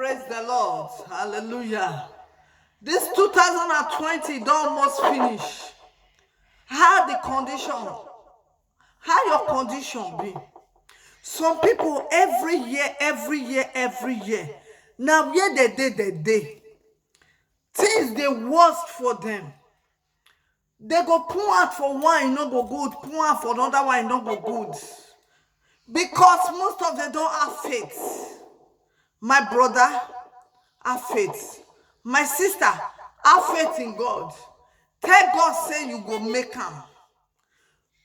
Praise the Lord. Hallelujah. This 2020 don't almost finish. How the condition, how your condition be? Some people every year. Now where they things they worst for them. They go pour out for one, no go good. Pour out for another one, no go good. Because most of them don't have faith. My brother, have faith. My sister, have faith in God. Tell God say you go make am.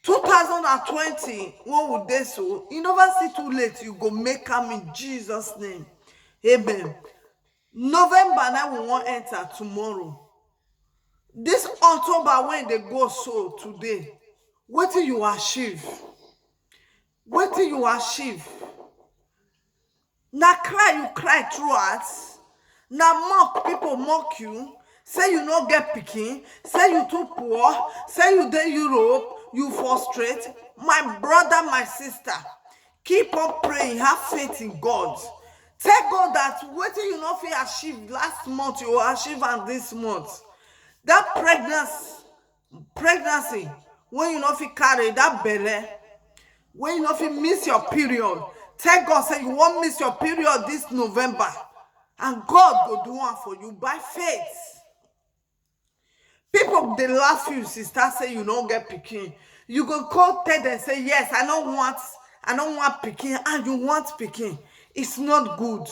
2020, what would they so? You never see too late, you go make am in Jesus' name. Amen. November now we won't enter tomorrow. This October when they go so today, what till you achieve? What till you achieve? Now you cry throughout. Now mock people mock you. Say you no get pikin. Say you too poor. Say you dey Europe. You frustrate. My brother, my sister, keep on praying. Have faith in God. Tell God that what you not fit achieve last month, you will achieve and this month. That pregnancy, when you not fit carry that belly, when you not fit miss your period, tell God say you won't miss your period this November. And God will do one for you by faith. People they laugh you, sister, say you don't get pikin. You go call Ted and say, yes, I don't want pikin, and you want pikin. It's not good.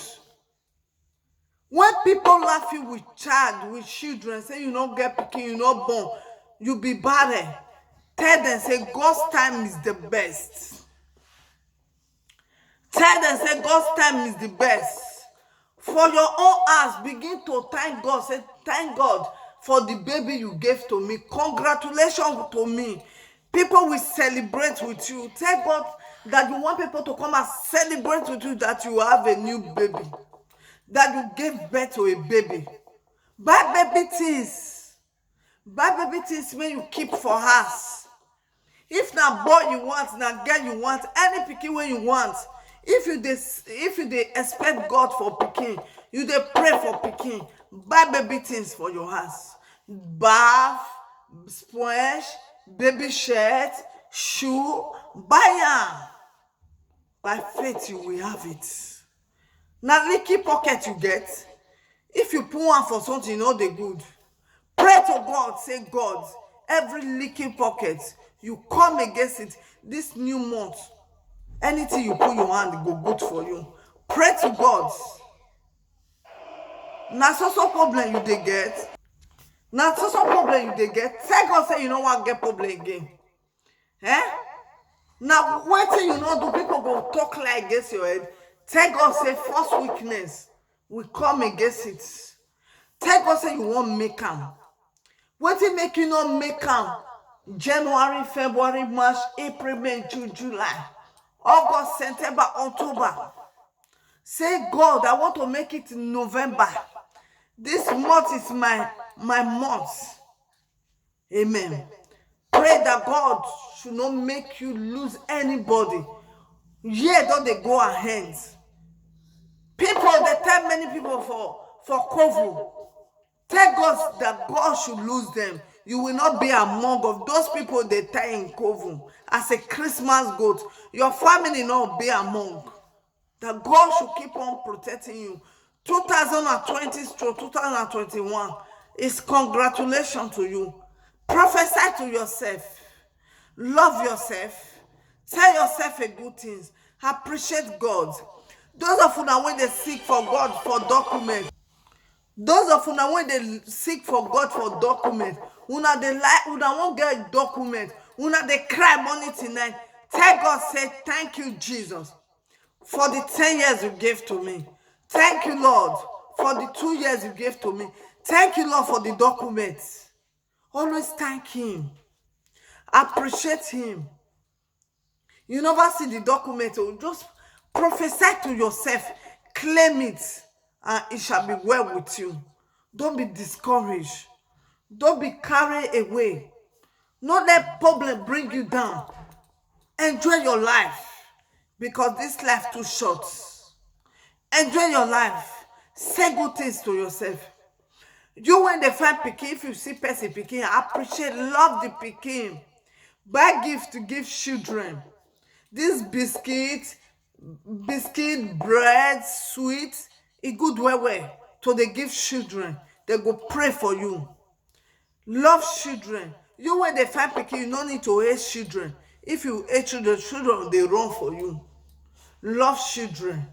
When people laugh you with child, with children, say you don't get pikin, you not born, you be barren. Tell them say God's time is the best. Tell them say God's time is the best. For your own house, begin to thank God. Say, thank God for the baby you gave to me. Congratulations to me. People will celebrate with you. Tell God that you want people to come and celebrate with you that you have a new baby. That you gave birth to a baby. Buy baby things. Buy baby things when you keep for house. If na boy you want, na girl you want, any pikin wey you want. If you dey expect God for pikin, you dey pray for pikin, buy baby things for your house. Bath, sponge, baby shirt, shoe, buy am. By faith you will have it. Na leaky pocket you get. If you put one for something, you know dey good. Pray to God, say God, every leaky pocket, you come against it this new month. Anything you put your hand go good for you. Pray to God. Na so problem you dey get. Na so problem you dey get. Tell God say you no wan get problem again. Now wetin you no do, people go talk like against your head. Tell God say false weakness will come against it. Tell God say you wan make am. Wetin make you not make am? January, February, March, April, May, June, July, August, September, October. Say, God, I want to make it in November. This month is my month. Amen. Pray that God should not make you lose anybody. Yeah, don't they go ahead. People, they tell many people for COVID. Tell God that God should lose them. You will not be among of those people they tie in COVID as a Christmas goat. Your family not be among. That God should keep on protecting you. 2020 to 2021 is congratulations to you. Prophesy to yourself. Love yourself. Tell yourself a good things. Appreciate God. Those of you that when they seek for God for documents. Those of una when they seek for God for document, una they like, una won't get document, una they cry money tonight. Tell God, say thank you, Jesus, for the 10 years you gave to me. Thank you, Lord, for the 2 years you gave to me. Thank you, Lord, for the documents. Always thank Him. Appreciate Him. You never see the document, just prophesy to yourself, claim it. And it shall be well with you. Don't be discouraged. Don't be carried away. Don't let problem bring you down. Enjoy your life. Because this life too short. Enjoy your life. Say good things to yourself. You when they find pikin, if you see person pikin, appreciate, love the pikin. Buy gift to give children. This biscuit, bread, sweet, e good well well to dey give children. They go pray for you. Love children. You when they find pikin, you no need to hate children. If you hate children, children dey run for you. Love children.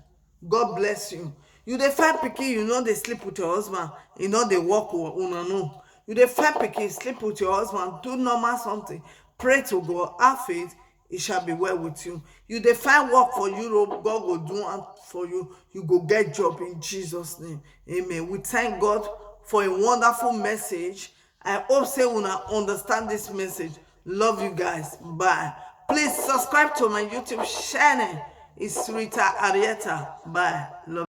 God bless you. You dey find pikin, you no dey sleep with your husband, you no dey work una no. You dey find pikin, sleep with your husband, do normal something, pray to God, have faith, it shall be well with you. You dey find work for Europe, God go do am for you. You go get job in Jesus name. Amen. We thank God for a wonderful message. I hope say una understand this message. Love you guys. Bye. Please subscribe to my YouTube channel. It's Rita Arieta. Bye. Love